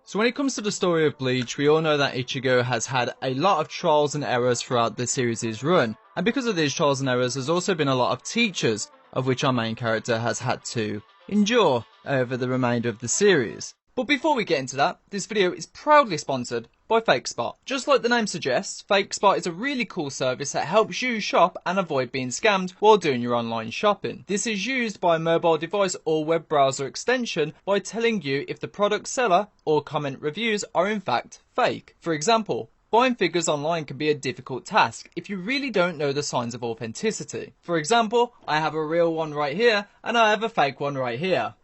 So when it comes to the story of Bleach, we all know that Ichigo has had a lot of trials and errors throughout the series' run. And because of these trials and errors, there's also been a lot of teachers, of which our main character has had to endure over the remainder of the series. But before we get into that, this video is proudly sponsored by FakeSpot. Just like the name suggests, FakeSpot is a really cool service that helps you shop and avoid being scammed while doing your online shopping. This is used by a mobile device or web browser extension by telling you if the product seller or comment reviews are in fact fake. For example, buying figures online can be a difficult task if you really don't know the signs of authenticity. For example, I have a real one right here and I have a fake one right here.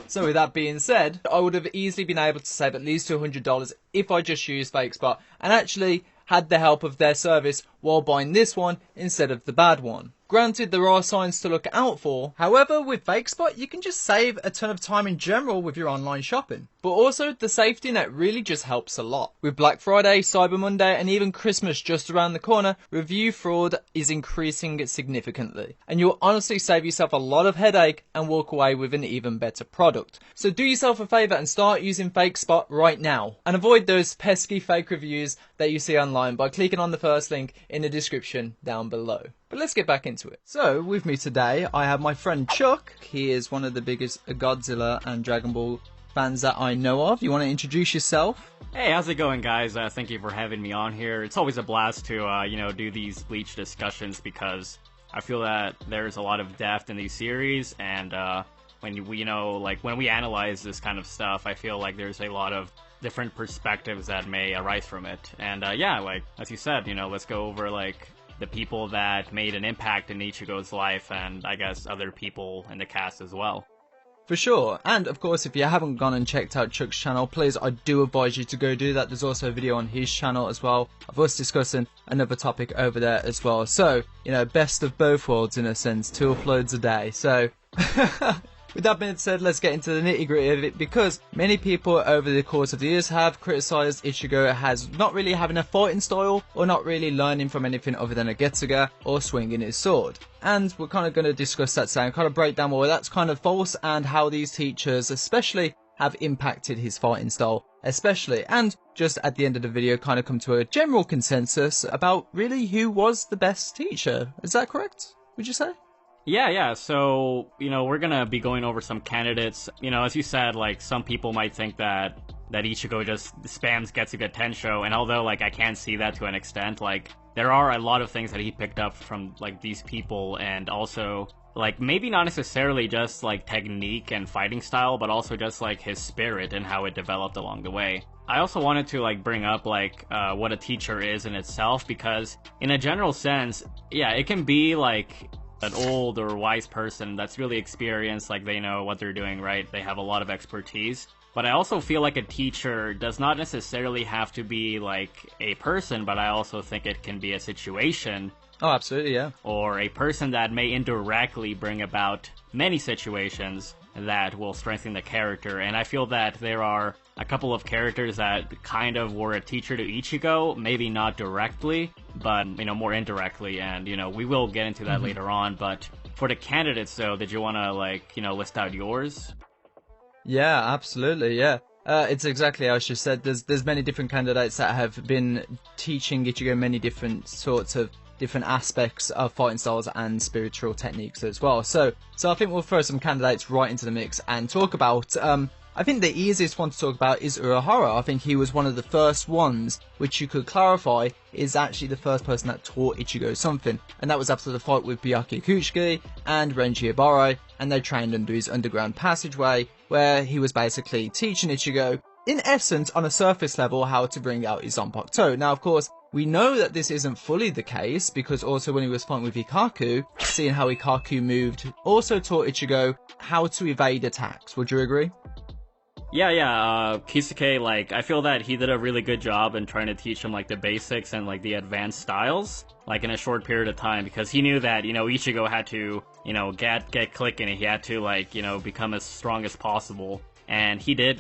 So with that being said, I would have easily been able to save at least $200 if I just used FakeSpot and actually had the help of their service while buying this one instead of the bad one. Granted, there are signs to look out for. However, with FakeSpot, you can just save a ton of time in general with your online shopping. But also, the safety net really just helps a lot. With Black Friday, Cyber Monday, and even Christmas just around the corner, review fraud is increasing significantly. And you'll honestly save yourself a lot of headache and walk away with an even better product. So do yourself a favour and start using FakeSpot right now. And avoid those pesky fake reviews that you see online by clicking on the first link in the description down below. But let's get back into it. So, with me today, I have my friend Chuck. He is one of the biggest Godzilla and Dragon Ball fans that I know of. You want to introduce yourself? Hey, how's it going, guys? Thank you for having me on here. It's always a blast to, do these Bleach discussions because I feel that there's a lot of depth in these series, and when we analyze this kind of stuff, I feel like there's a lot of different perspectives that may arise from it. And as you said, let's go over the people that made an impact in Ichigo's life, and I guess other people in the cast as well. For sure. And of course, if you haven't gone and checked out Chuck's channel, please, I do advise you to go do that. There's also a video on his channel as well of us discussing another topic over there as well. So, best of both worlds in a sense, 2 uploads a day. So, with that being said, let's get into the nitty gritty of it, because many people over the course of the years have criticised Ichigo as not really having a fighting style or not really learning from anything other than a Getsuga or swinging his sword. And we're kind of going to discuss that today and kind of break down why that's kind of false and how these teachers especially have impacted his fighting style especially, and just at the end of the video kind of come to a general consensus about really who was the best teacher. Is that correct, would you say? Yeah, so, we're gonna be going over some candidates. As you said, some people might think that Ichigo just spams Getsuga Tensho, and although, I can't see that to an extent, there are a lot of things that he picked up from, these people, and also, maybe not necessarily just, technique and fighting style, but also just, his spirit and how it developed along the way. I also wanted to, bring up, what a teacher is in itself, because, in a general sense, yeah, it can be, an old or wise person that's really experienced, they know what they're doing, right? They have a lot of expertise. But I also feel like a teacher does not necessarily have to be, a person, but I also think it can be a situation. Oh, absolutely, yeah. Or a person that may indirectly bring about many situations that will strengthen the character. And I feel that there are a couple of characters that kind of were a teacher to Ichigo, maybe not directly, but, more indirectly, and, we will get into that later on. But for the candidates, though, did you want to, list out yours? Yeah, absolutely, yeah. It's exactly as you said. There's many different candidates that have been teaching Ichigo many different sorts of different aspects of fighting styles and spiritual techniques as well. So I think we'll throw some candidates right into the mix and talk about, I think the easiest one to talk about is Urahara. I think he was one of the first ones, which you could clarify is actually the first person that taught Ichigo something. And that was after the fight with Byakuya Kuchiki and Renji Ibarra, and they trained under his underground passageway, where he was basically teaching Ichigo, in essence, on a surface level, how to bring out his Zanpakuto. Now, of course, we know that this isn't fully the case, because also when he was fighting with Ikaku, seeing how Ikaku moved, also taught Ichigo how to evade attacks. Would you agree? Yeah, Kisuke, I feel that he did a really good job in trying to teach him, the basics and, the advanced styles, in a short period of time, because he knew that, Ichigo had to, get clicking, and he had to, become as strong as possible, and he did,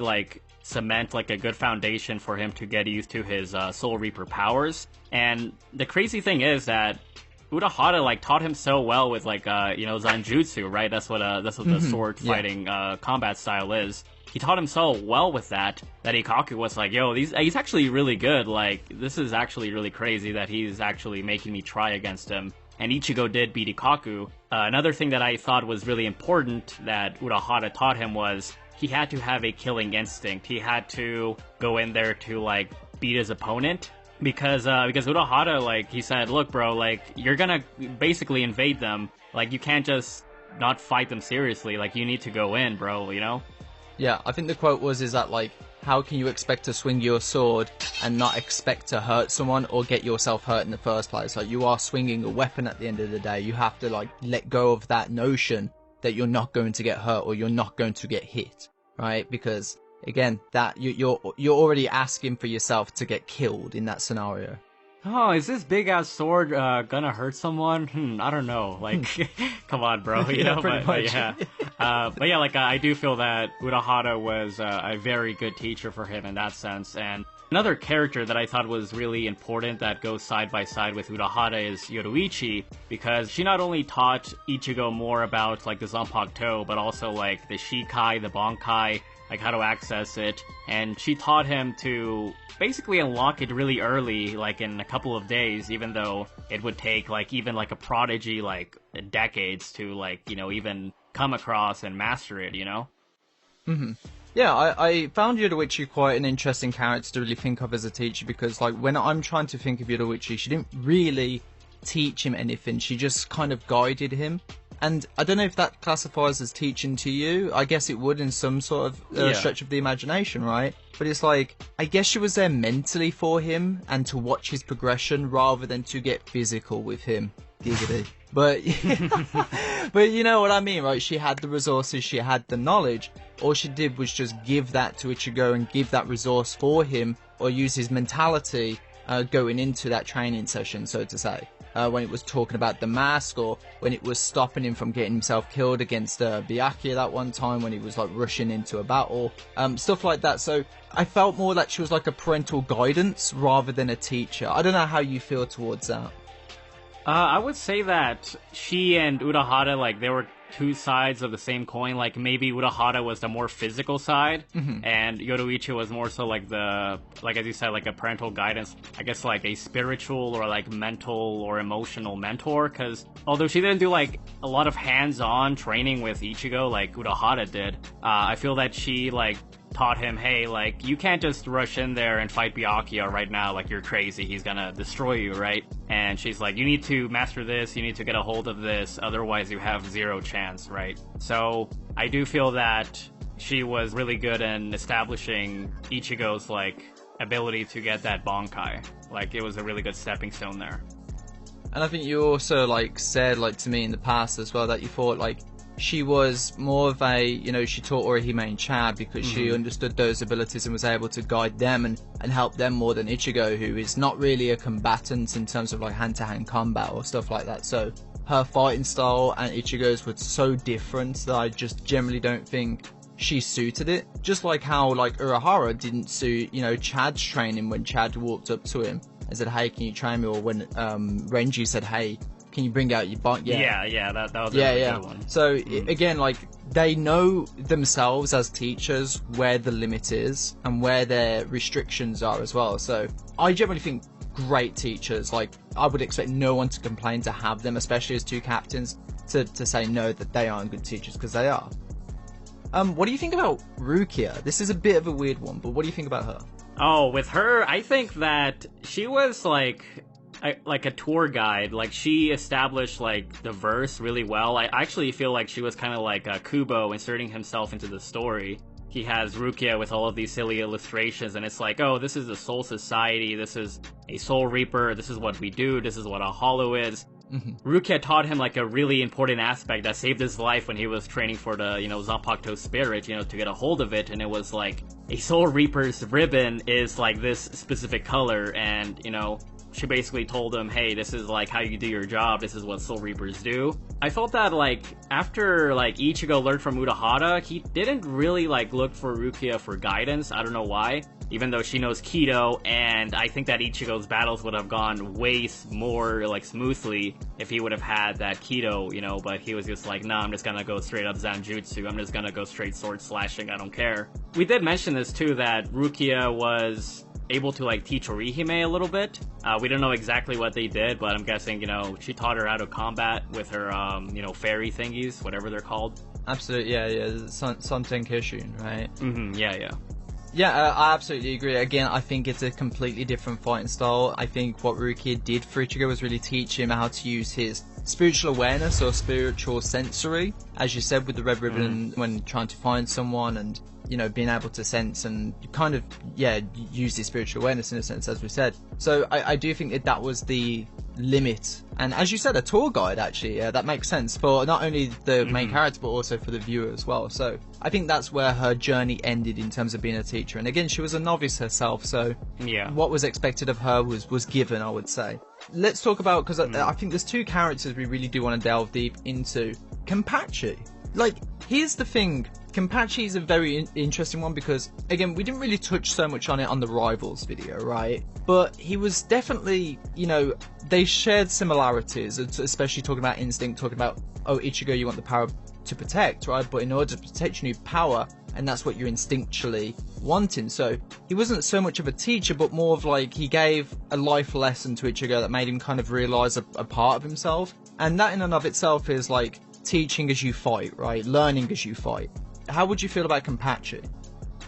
cement, a good foundation for him to get used to his, Soul Reaper powers, and the crazy thing is that Urahara, taught him so well with, Zanjutsu, right? That's what the sword fighting, combat style is. he taught him so well with that Ikaku was like, yo, he's actually really good. Like, this is actually really crazy that he's actually making me try against him. And Ichigo did beat Ikaku. Another thing that I thought was really important that Urahara taught him was he had to have a killing instinct. He had to go in there to, like, beat his opponent. Because Urahara, like, he said, look, bro, like, you're gonna basically invade them. Like, you can't just not fight them seriously. Like, you need to go in, bro, you know? Yeah, I think the quote is that, like, how can you expect to swing your sword and not expect to hurt someone or get yourself hurt in the first place? Like, you are swinging a weapon at the end of the day. You have to, like, let go of that notion that you're not going to get hurt or you're not going to get hit, right? Because, again, that you're already asking for yourself to get killed in that scenario. Oh, is this big ass sword gonna hurt someone? I don't know. Like, come on, bro. You know, but yeah. But yeah, like I do feel that Urahara was a very good teacher for him in that sense. And another character that I thought was really important that goes side by side with Urahara is Yoruichi, because she not only taught Ichigo more about like the Zanpakuto, but also like the Shikai, the Bankai, like how to access it, and she taught him to basically unlock it really early, like in a couple of days, even though it would take like even like a prodigy like decades to like, you know, even come across and master it, you know? Mm-hmm. Yeah, I found Yoruichi quite an interesting character to really think of as a teacher, because like when I'm trying to think of Yoruichi, she didn't really teach him anything, she just kind of guided him. And I don't know if that classifies as teaching to you. I guess it would in some sort of stretch of the imagination, right? But it's like, I guess she was there mentally for him and to watch his progression rather than to get physical with him. Giggity. But, but you know what I mean, right? She had the resources, she had the knowledge. All she did was just give that to Ichigo and give that resource for him, or use his mentality going into that training session, so to say. When it was talking about the mask, or when it was stopping him from getting himself killed against Byakuya that one time when he was like rushing into a battle, stuff like that. So I felt more that she was like a parental guidance rather than a teacher. I don't know how you feel towards that. I would say that she and Urahara, like, they were two sides of the same coin. Like, maybe Urahara was the more physical side, and Yoruichi was more so like the, like as you said, like a parental guidance, I guess like a spiritual or like mental or emotional mentor, because although she didn't do like a lot of hands-on training with Ichigo like Urahara did, I feel that she like taught him, hey, like, you can't just rush in there and fight Byakuya right now, like, you're crazy, he's gonna destroy you, right? And she's like, you need to master this, you need to get a hold of this, otherwise you have zero chance, right? So, I do feel that she was really good in establishing Ichigo's, like, ability to get that Bankai. Like, it was a really good stepping stone there. And I think you also, like, said, like, to me in the past as well, that you thought, like, she was more of a, you know, she taught Orihime and Chad because she understood those abilities and was able to guide them and help them more than Ichigo, who is not really a combatant in terms of like hand-to-hand combat or stuff like that. So her fighting style and Ichigo's was so different that I just generally don't think she suited it. Just like how like Urahara didn't suit, you know, Chad's training when Chad walked up to him and said, hey, can you train me? Or when Renji said, hey, can you bring out your bunk? Yeah, that was a really good one. So, again, like, they know themselves as teachers where the limit is and where their restrictions are as well. So, I generally think great teachers, like, I would expect no one to complain to have them, especially as two captains, to say no, that they aren't good teachers, because they are. What do you think about Rukia? This is a bit of a weird one, but what do you think about her? Oh, with her, I think that she was, like a tour guide. Like, she established like the verse really well. I actually feel like she was kind of like Kubo inserting himself into the story. He has Rukia with all of these silly illustrations, and it's like, oh, this is a soul society, this is a soul reaper, this is what we do, this is what a hollow is. Rukia taught him like a really important aspect that saved his life when he was training for the, you know, Zanpakuto spirit, you know, to get a hold of it. And it was like, a soul reaper's ribbon is like this specific color, and, you know, she basically told him, hey, this is like how you do your job, this is what Soul Reapers do. I felt that like after like Ichigo learned from Urahara, he didn't really like look for Rukia for guidance. I don't know why, even though she knows Kido, and I think that Ichigo's battles would have gone way more like smoothly if he would have had that Kido, you know, but he was just like, nah, I'm just gonna go straight up Zanjutsu, I'm just gonna go straight sword slashing, I don't care. We did mention this too, that Rukia was able to like teach Orihime a little bit. We don't know exactly what they did, but I'm guessing, you know, she taught her how to combat with her, you know, fairy thingies, whatever they're called. Absolutely, yeah, Santen Kishun, right? Mm-hmm, yeah. Yeah, I absolutely agree. Again, I think it's a completely different fighting style. I think what Rukia did for Ichigo was really teach him how to use his spiritual awareness or spiritual sensory, as you said, with the red ribbon when trying to find someone, and, you know, being able to sense and kind of, use the spiritual awareness in a sense, as we said. So I do think that was the limit. And as you said, a tour guide, actually, that makes sense for not only the main character, but also for the viewer as well. So I think that's where her journey ended in terms of being a teacher. And again, she was a novice herself, so what was expected of her was given, I would say. Let's talk about, because I think there's two characters we really do want to delve deep into. Kenpachi. Like, here's the thing. Kenpachi is a very interesting one because, again, we didn't really touch so much on it on the Rivals video, right? But he was definitely, you know, they shared similarities, especially talking about instinct, talking about, oh, Ichigo, you want the power to protect, right? But in order to protect, you need power, and that's what you're instinctually wanting. So he wasn't so much of a teacher, but more of like, he gave a life lesson to Ichigo that made him kind of realize a part of himself. And that in and of itself is like teaching as you fight, right? Learning as you fight. How would you feel about Kenpachi?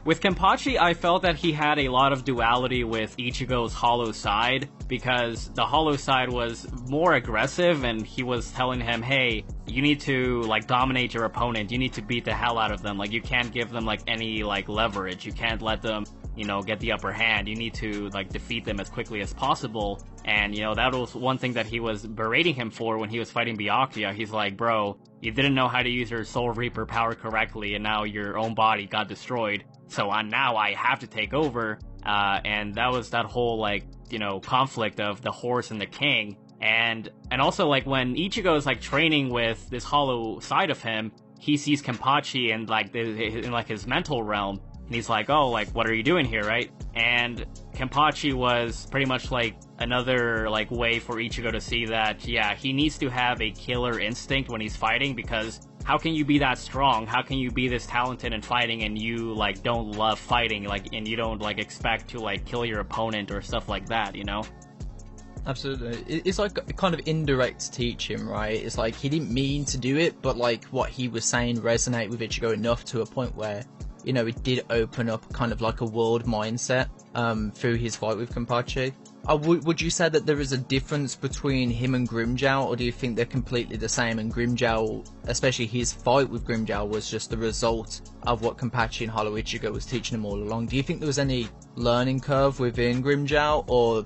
With Kenpachi, I felt that he had a lot of duality with Ichigo's hollow side, because the hollow side was more aggressive, and he was telling him, hey, you need to, like, dominate your opponent, you need to beat the hell out of them, like, you can't give them, like, any, like, leverage, you can't let them, you know, get the upper hand, you need to, like, defeat them as quickly as possible. And, you know, that was one thing that he was berating him for when he was fighting Byakuya. He's like, bro, you didn't know how to use your Soul Reaper power correctly, and now your own body got destroyed, so now I have to take over. And that was that whole, like, you know, conflict of the horse and the king. And also, like, when Ichigo is, like, training with this hollow side of him, he sees Kenpachi in, like, in, like, his mental realm. And he's like, oh, like, what are you doing here, right? And Kenpachi was pretty much, like, another, like, way for Ichigo to see that, yeah, he needs to have a killer instinct when he's fighting, because how can you be that strong? How can you be this talented in fighting and you, like, don't love fighting, like, and you don't, like, expect to, like, kill your opponent or stuff like that, you know? Absolutely. It's like kind of indirect teaching, right? It's like he didn't mean to do it, but, like, what he was saying resonated with Ichigo enough to a point where, you know, it did open up kind of like a world mindset through his fight with Kenpachi. Would you say that there is a difference between him and Grimmjow, or do you think they're completely the same, and Grimmjow, especially his fight with Grimmjow, was just the result of what Kenpachi and Hollow Ichigo was teaching him all along? Do you think there was any learning curve within Grimmjow, or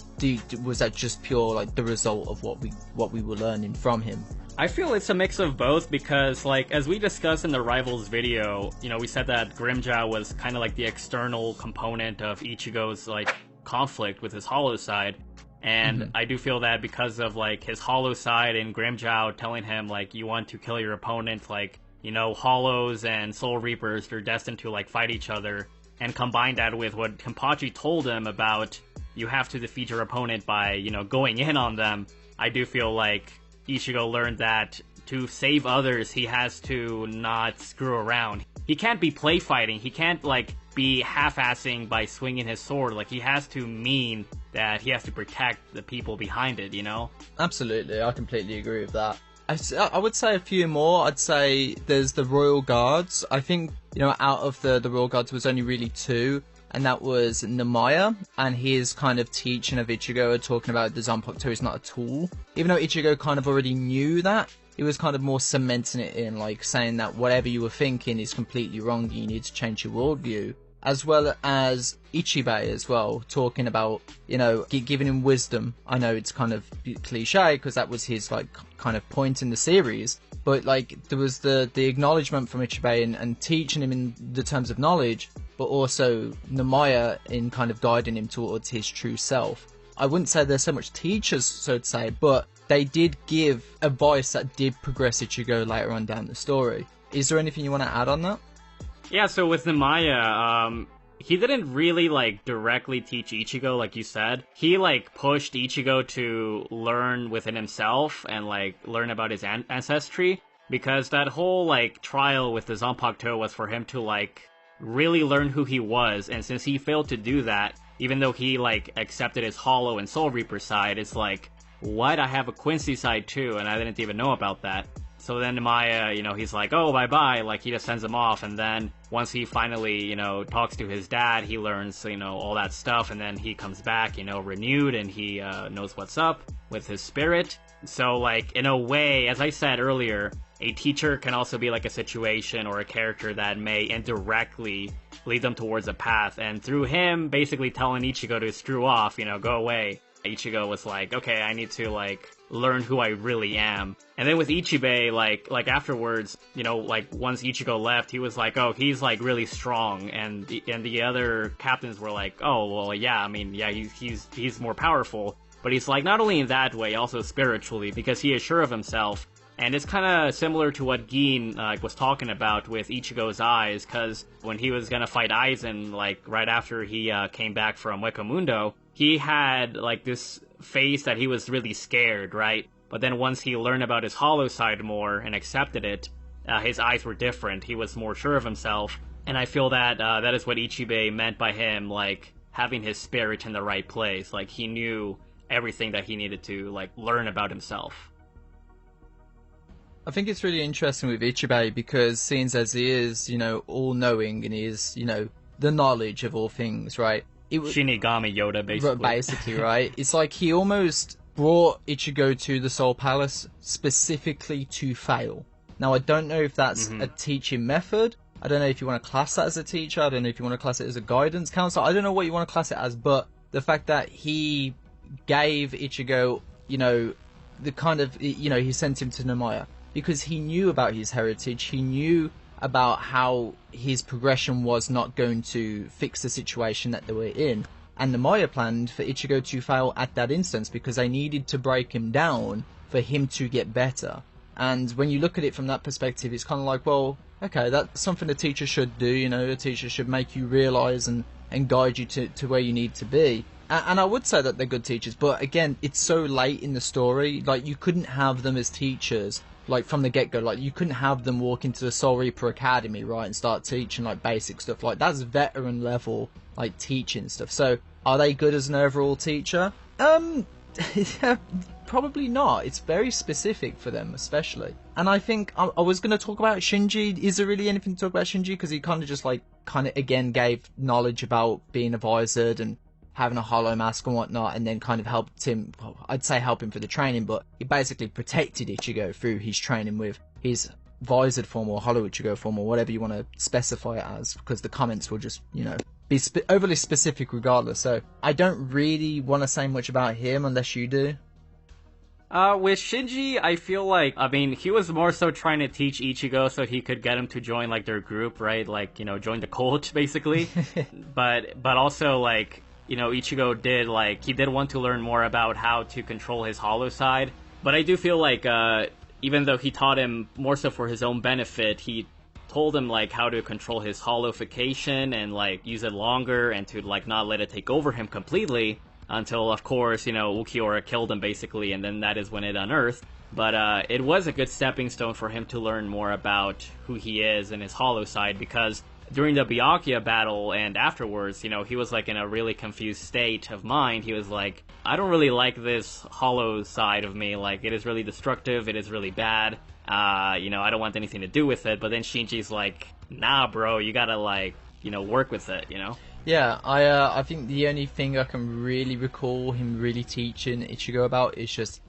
was that just pure, like, the result of what we were learning from him? I feel it's a mix of both, because, like, as we discussed in the Rivals video, you know, we said that Grimmjow was kind of like the external component of Ichigo's, like, conflict with his hollow side. And I do feel that because of, like, his hollow side and Grimmjow telling him, like, you want to kill your opponent, like, you know, hollows and Soul Reapers, they're destined to, like, fight each other, and combine that with what Kenpachi told him about you have to defeat your opponent by, you know, going in on them, I do feel like Ichigo learned that to save others, he has to not screw around. He can't be play fighting. He can't, like, be half-assing by swinging his sword. Like, he has to mean that he has to protect the people behind it, you know? Absolutely, I completely agree with that. I would say a few more. I'd say there's the Royal Guards. I think, you know, out of the Royal Guards was only really two, and that was Namaya and his kind of teaching of Ichigo, talking about the Zanpakuto is not a tool. Even though Ichigo kind of already knew that, it was kind of more cementing it in, like saying that whatever you were thinking is completely wrong, you need to change your worldview. As well as Ichibei as well, talking about, you know, giving him wisdom. I know it's kind of cliche because that was his, like, kind of point in the series, but, like, there was the acknowledgement from Ichibei and teaching him in the terms of knowledge, but also Namaya in kind of guiding him towards his true self. I wouldn't say they're so much teachers, so to say, but they did give advice that did progress Ichigo later on down the story. Is there anything you want to add on that? Yeah, so with Nemaya, he didn't really, like, directly teach Ichigo, like you said. He, like, pushed Ichigo to learn within himself and, like, learn about his ancestry. Because that whole, like, trial with the Zanpakuto was for him to, like, really learn who he was. And since he failed to do that, even though he, like, accepted his Hollow and Soul Reaper side, it's like, what? I have a Quincy side too, and I didn't even know about that. So then Nemaya, you know, he's like, oh, bye-bye, like, he just sends him off, and then once he finally, you know, talks to his dad, he learns, you know, all that stuff, and then he comes back, you know, renewed, and he knows what's up with his spirit. So, like, in a way, as I said earlier, a teacher can also be like a situation or a character that may indirectly lead them towards a path, and through him basically telling Ichigo to screw off, you know, go away, Ichigo was like, okay, I need to, like, learn who I really am. And then with Ichibei, like afterwards, you know, like, once Ichigo left, he was like, oh, he's, like, really strong, and the other captains were like, oh, well, yeah, I mean, yeah, he's more powerful, but he's like, not only in that way, also spiritually, because he is sure of himself. And it's kind of similar to what Gin was talking about with Ichigo's eyes, because when he was gonna fight Aizen, like, right after he came back from Wekamundo, he had, like, this face that he was really scared, right? But then once he learned about his hollow side more and accepted it, his eyes were different. He was more sure of himself. And I feel that that is what Ichibei meant by him, like, having his spirit in the right place. Like, he knew everything that he needed to, like, learn about himself. I think it's really interesting with Ichibei because seeing as he is, you know, all-knowing and he is, you know, the knowledge of all things, right? Shinigami Yoda, basically. Basically, right? It's like he almost brought Ichigo to the Soul Palace specifically to fail. Now, I don't know if that's a teaching method. I don't know if you want to class that as a teacher. I don't know if you want to class it as a guidance counselor. I don't know what you want to class it as, but the fact that he gave Ichigo, you know, the kind of, you know, he sent him to Nemaya because he knew about his heritage. He knew about how his progression was not going to fix the situation that they were in. And Nemaya planned for Ichigo to fail at that instance because they needed to break him down for him to get better. And when you look at it from that perspective, it's kind of like, well, okay, that's something a teacher should do, you know, a teacher should make you realise and guide you to where you need to be. And I would say that they're good teachers, but again, it's so late in the story, like, you couldn't have them as teachers, like, from the get-go. Like, you couldn't have them walk into the Soul Reaper Academy, right, and start teaching, like, basic stuff. Like, that's veteran level, like, teaching stuff. So, are they good as an overall teacher? Probably not. It's very specific for them, especially. And I think I was going to talk about Shinji. Is there really anything to talk about Shinji? Because he kind of just, like, again gave knowledge about being a wizard and having a hollow mask and whatnot, and then kind of helped him, well, I'd say help him for the training, but he basically protected Ichigo through his training with his visored form or hollow Ichigo form or whatever you want to specify it as, because the comments will just, you know, be overly specific regardless. So I don't really want to say much about him unless you do. With Shinji, I feel like, I mean, he was more so trying to teach Ichigo so he could get him to join, like, their group, right? Like, you know, join the cult, basically. but also, like, you know, Ichigo did, like, he did want to learn more about how to control his hollow side. But I do feel like, even though he taught him more so for his own benefit, he told him, like, how to control his hollowification and, like, use it longer and to, like, not let it take over him completely until, of course, you know, Ulquiorra killed him, basically, and then that is when it unearthed. But it was a good stepping stone for him to learn more about who he is and his hollow side, because during the Byakuya battle and afterwards, you know, he was, like, in a really confused state of mind. He was like, I don't really like this hollow side of me. Like, it is really destructive. It is really bad. You know, I don't want anything to do with it. But then Shinji's like, nah, bro, you gotta, like, you know, work with it, you know? Yeah, I think the only thing I can really recall him really teaching Ichigo about is just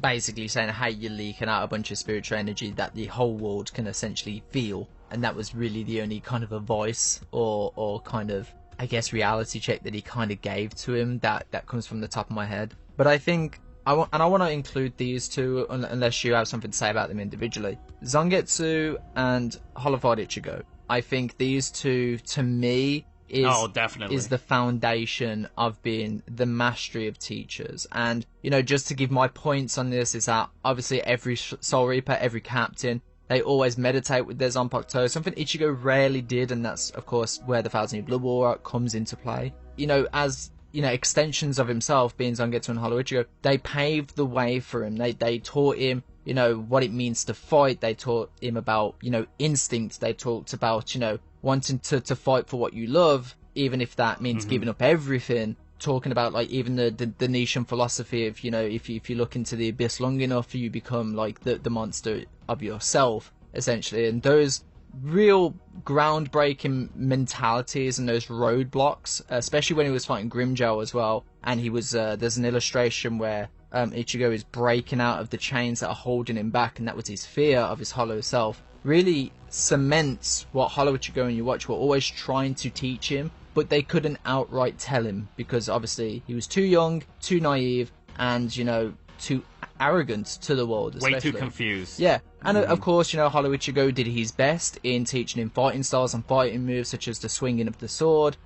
basically saying, hey, you're leaking out a bunch of spiritual energy that the whole world can essentially feel. And that was really the only kind of advice or kind of, I guess, reality check that he kind of gave to him that comes from the top of my head. But I think, I want to include these two, unless you have something to say about them individually. Zangetsu and Hollow-Eyed Ichigo. I think these two, to me, definitely is the foundation of being the mastery of teachers. And, you know, just to give my points on this is that obviously every Soul Reaper, every captain, they always meditate with their Zanpakuto, something Ichigo rarely did, and that's, of course, where the Thousand Year Blood War comes into play. You know, as, you know, extensions of himself, being Zangetsu and Hollow Ichigo, they paved the way for him. They taught him, you know, what it means to fight. They taught him about, you know, instinct. They talked about, you know, wanting to fight for what you love, even if that means giving up everything. Talking about, like, even the Nishan philosophy of, you know, if you look into the abyss long enough, you become, like, the monster of yourself, essentially. And those real groundbreaking mentalities and those roadblocks, especially when he was fighting Grimmjow as well, and he was, there's an illustration where Ichigo is breaking out of the chains that are holding him back, and that was his fear of his hollow self, really cements what Hollow Ichigo and you watch were always trying to teach him, but they couldn't outright tell him, because obviously he was too young, too naive, and, you know, too arrogant to the world, especially. Way too confused. Yeah, and of course, you know, Hollow Ichigo did his best in teaching him fighting styles and fighting moves, such as the swinging of the sword,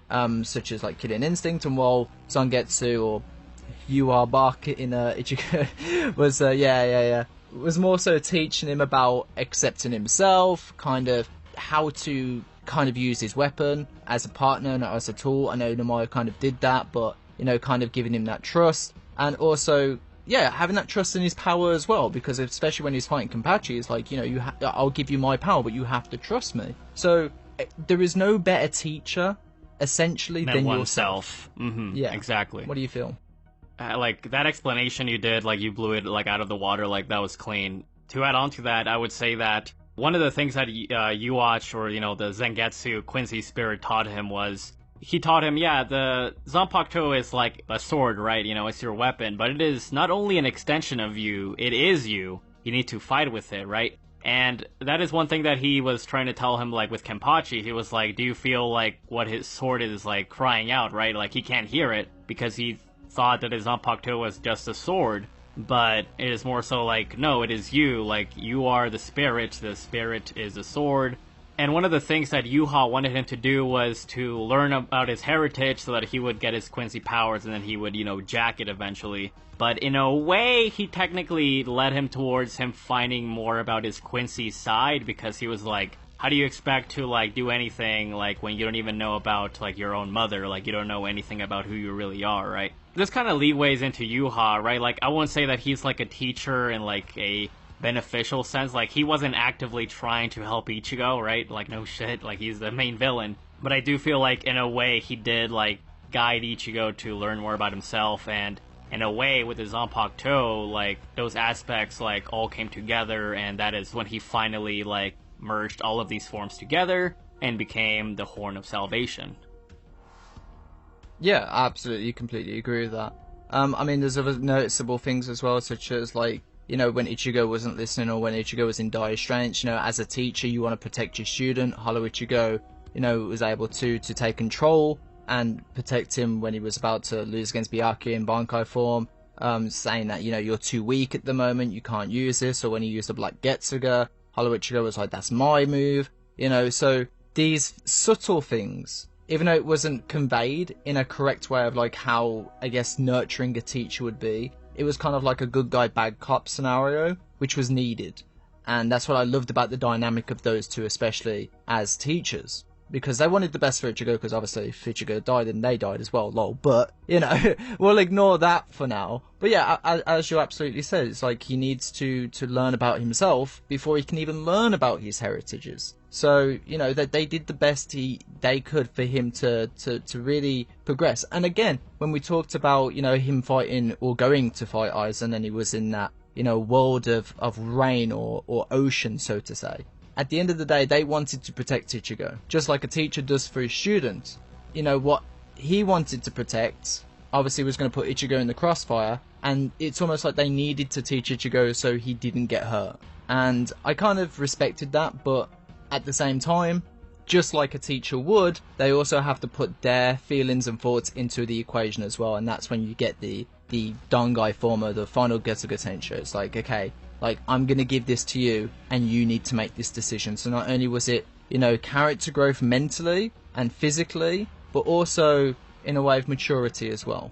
such as, like, Killing Instinct, and while Zangetsu, or Yuabak in Ichigo, was more so teaching him about accepting himself, kind of how to kind of use his weapon as a partner, not as a tool. I know Nomaya kind of did that, but, you know, kind of giving him that trust, and also, yeah, having that trust in his power as well, because especially when he's fighting Kenpachi, it's like, you know, I'll give you my power, but you have to trust me. So there is no better teacher, essentially, than oneself. Yourself. Yeah, exactly. What do you feel? Like, that explanation you did, like, you blew it, like, out of the water, like, that was clean. To add on to that, I would say that one of the things that you watch, or, you know, the Zangetsu Quincy spirit taught him was, he taught him, yeah, the Zanpakuto is like a sword, right? You know, it's your weapon, but it is not only an extension of you, it is you. You need to fight with it, right? And that is one thing that he was trying to tell him, like, with Kenpachi. He was like, do you feel like what his sword is, like, crying out, right? Like, he can't hear it, because he thought that his Zanpakuto was just a sword. But it is more so like, no, it is you. Like, you are the spirit is a sword. And one of the things that Yuha wanted him to do was to learn about his heritage so that he would get his Quincy powers, and then he would, you know, jack it eventually. But in a way, he technically led him towards him finding more about his Quincy side, because he was like, how do you expect to, like, do anything, like, when you don't even know about, like, your own mother? Like, you don't know anything about who you really are, right? This kind of leadways into Yuha, right? Like, I wouldn't say that he's, like, a teacher in, like, a beneficial sense. Like, he wasn't actively trying to help Ichigo, right? Like, no shit, like, he's the main villain. But I do feel like, in a way, he did, like, guide Ichigo to learn more about himself, and in a way, with his Zanpakuto, like, those aspects, like, all came together, and that is when he finally, like, merged all of these forms together and became the Horn of Salvation. Yeah, absolutely, completely agree with that. I mean, there's other noticeable things as well, such as, like, you know, when Ichigo wasn't listening, or when Ichigo was in dire straits, you know, as a teacher, you want to protect your student. Hollow Ichigo, you know, was able to take control and protect him when he was about to lose against Byakuya in Bankai form, saying that, you know, you're too weak at the moment, you can't use this. Or when he used the Black Getsuga, Hollow Ichigo was like, that's my move, you know. So these subtle things, even though it wasn't conveyed in a correct way of, like, how, I guess, nurturing a teacher would be, it was kind of like a good guy, bad cop scenario, which was needed. And that's what I loved about the dynamic of those two, especially as teachers. Because they wanted the best for Ichigo, because obviously if Ichigo died, then they died as well, lol. But, you know, we'll ignore that for now. But yeah, as you absolutely said, it's like he needs to learn about himself before he can even learn about his heritages. So, you know, that they did the best they could for him to really progress. And again, when we talked about, you know, him fighting, or going to fight Aizen, and he was in that, you know, world of rain or ocean, so to say. At the end of the day, they wanted to protect Ichigo, just like a teacher does for his student. You know, what he wanted to protect, obviously, was going to put Ichigo in the crossfire, and it's almost like they needed to teach Ichigo so he didn't get hurt. And I kind of respected that, but at the same time, just like a teacher would, they also have to put their feelings and thoughts into the equation as well, and that's when you get the Dangai former, the final Getsuga Tensho. It's like, okay, like, I'm going to give this to you, and you need to make this decision. So not only was it, you know, character growth mentally and physically, but also in a way of maturity as well.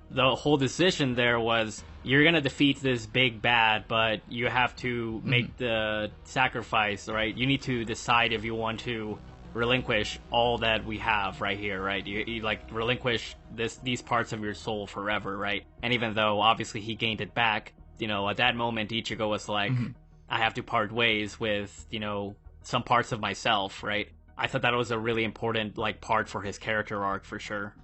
The whole decision there was, you're gonna defeat this big bad, but you have to make the sacrifice, right? You need to decide if you want to relinquish all that we have right here, right? You like relinquish these parts of your soul forever, right? And even though obviously he gained it back, at that moment Ichigo was like, I have to part ways with, some parts of myself, right? I thought that was a really important part for his character arc for sure.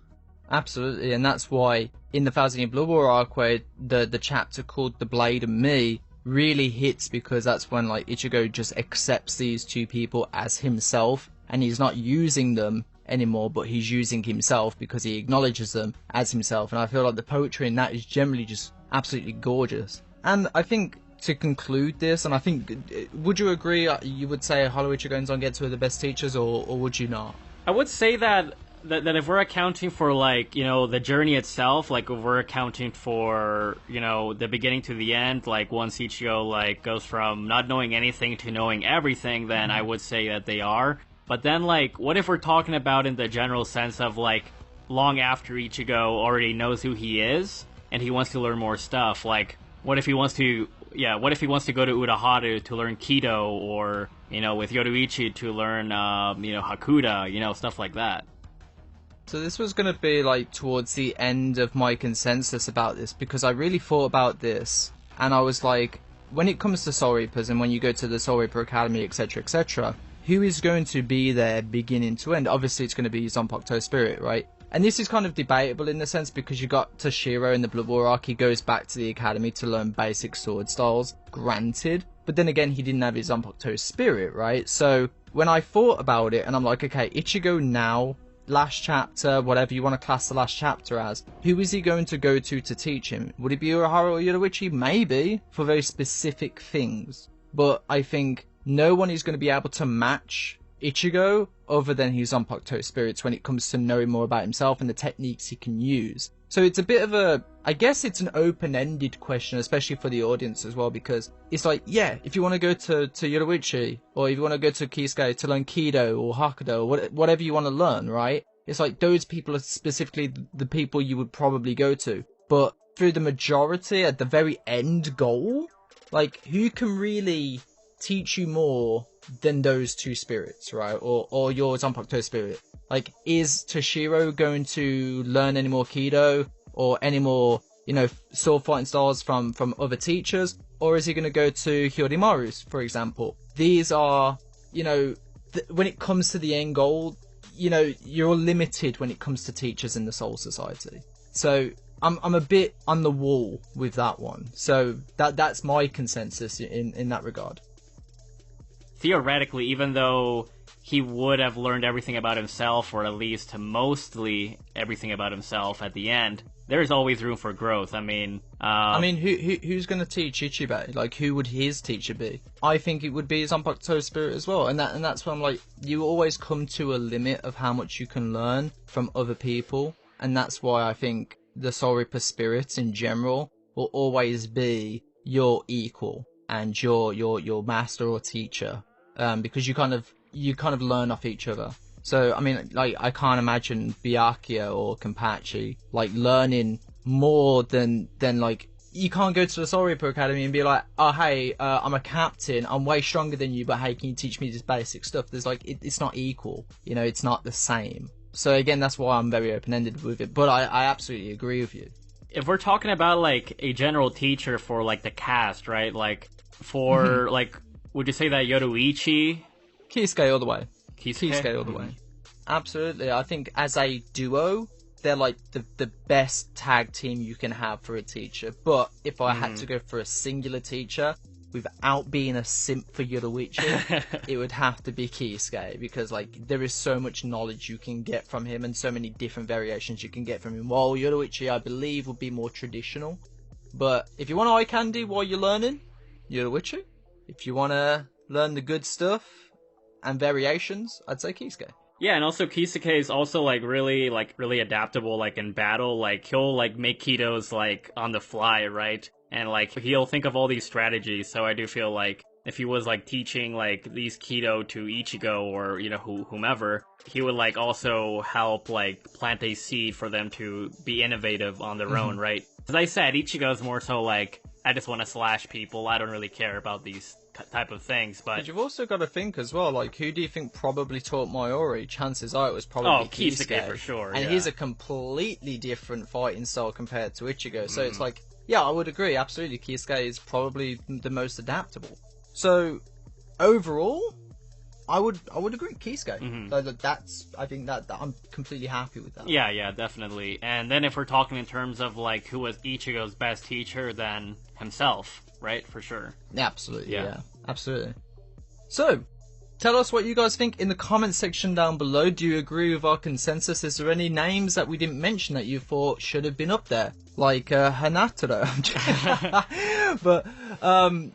Absolutely, and that's why in the Thousand Year Blood War arc, where the chapter called The Blade and Me really hits, because that's when Ichigo just accepts these two people as himself, and he's not using them anymore, but he's using himself because he acknowledges them as himself. And I feel like the poetry in that is generally just absolutely gorgeous. And I think to conclude this, and I think, would you agree, you would say Hollow Ichigo and Zangetsu are the best teachers, or would you not? I would say that if we're accounting for the journey itself, if we're accounting for the beginning to the end, once Ichigo goes from not knowing anything to knowing everything, then I would say that they are. But then what if we're talking about in the general sense of long after Ichigo already knows who he is and he wants to learn more stuff? What if he wants to go to Uraharu to learn Kido, or with Yoruichi to learn Hakuda, stuff like that. So this was going to be towards the end of my consensus about this, because I really thought about this, and I was like, when it comes to Soul Reapers and when you go to the Soul Reaper Academy, etc., who is going to be there beginning to end? Obviously it's going to be Zanpakuto Spirit, right? And this is kind of debatable in the sense, because you got Toshiro in the Blood War arc, he goes back to the academy to learn basic sword styles, granted, but then again he didn't have his Zanpakuto Spirit, right? So when I thought about it, and I'm like, okay, Ichigo now, last chapter, whatever you want to class the last chapter as, who is he going to go to teach him? Would it be Uraharu or Yoruichi? Maybe, for very specific things. But I think no one is going to be able to match Ichigo other than his Zanpakuto spirits when it comes to knowing more about himself and the techniques he can use. So it's a bit of I guess it's an open-ended question, especially for the audience as well, because it's if you want to go to Yoruichi, or if you want to go to Kisuke to learn Kido or Hakudo, or whatever you want to learn, right? It's those people are specifically the people you would probably go to. But through the majority, at the very end goal, who can really teach you more than those two spirits, right? Or your Zanpakuto spirit? Is Toshiro going to learn any more Kido or any more, sword fighting styles from other teachers? Or is he going to go to Hyorimaru's, for example? These are, when it comes to the end goal, you're limited when it comes to teachers in the Soul Society. So I'm a bit on the wall with that one. So that's my consensus in that regard. Theoretically, even though he would have learned everything about himself, or at least mostly everything about himself at the end, there's always room for growth. Who's going to teach Ichibei? Who would his teacher be? I think it would be Zanpakuto Spirit as well, and that's why I'm you always come to a limit of how much you can learn from other people, and that's why I think the Soul Reaper spirits in general will always be your equal and your master or teacher, because you kind of learn off each other. So I can't imagine Byakuya or Kenpachi learning more than you can't go to the Soul Reaper Academy and be like, oh hey, I'm a captain, I'm way stronger than you, but hey, can you teach me this basic stuff? There's it's not equal, it's not the same. So again, that's why I'm very open-ended with it, but I absolutely agree with you. If we're talking about a general teacher for the cast, right? For would you say that Yoruichi? Kisuke all the way. Kisuke all the way. Absolutely. I think as a duo, they're the best tag team you can have for a teacher. But if I had to go for a singular teacher, without being a simp for Yoruichi, it would have to be Kisuke, because there is so much knowledge you can get from him and so many different variations you can get from him. While Yoruichi, I believe, would be more traditional. But if you want eye candy while you're learning, Yoruichi. If you want to learn the good stuff and variations, I'd say Kisuke. Yeah, and also Kisuke is also really adaptable in battle. He'll make Kidos on the fly, right? And he'll think of all these strategies. So I do feel if he was like teaching like these keto to Ichigo or whomever, he would like also help like plant a seed for them to be innovative on their own, right? As I said, Ichigo's more so like, I just want to slash people. I don't really care about these type of things, but you've also got to think as well, like, who do you think probably taught Mayuri? Chances are it was probably Kisuke for sure, and he's a completely different fighting style compared to Ichigo, so it's like, yeah, I would agree, absolutely, Kisuke is probably the most adaptable. So, overall, I would agree, Kisuke. I think that I'm completely happy with that. Yeah, definitely. And then if we're talking in terms of like who was Ichigo's best teacher, then himself, right? For sure. Absolutely, yeah. Absolutely. So, tell us what you guys think in the comments section down below. Do you agree with our consensus? Is there any names that we didn't mention that you thought should have been up there? Like Hanataro. But,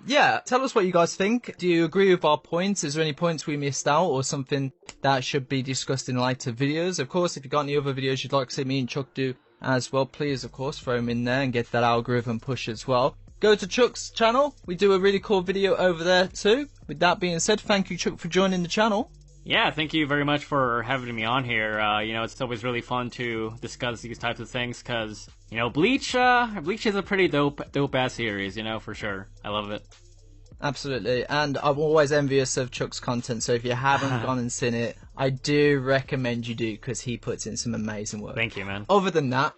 yeah, tell us what you guys think. Do you agree with our points? Is there any points we missed out or something that should be discussed in later videos? Of course, if you've got any other videos you'd like to see me and Chuck do as well, please, of course, throw them in there and get that algorithm push as well. Go to Chuck's channel. We do a really cool video over there too. With that being said, thank you, Chuck, for joining the channle. Yeah, thank you very much for having me on here. It's always really fun to discuss these types of things because, Bleach is a pretty dope-ass series, for sure. I love it. Absolutely. And I'm always envious of Chuck's content, so if you haven't gone and seen it, I do recommend you do because he puts in some amazing work. Thank you, man. Other than that,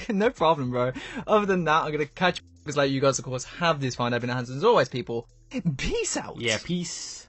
no problem, bro. Other than that, I'm going to catch you. Because like you guys, of course, have this fine open hands. And as always, people, peace out. Yeah, peace.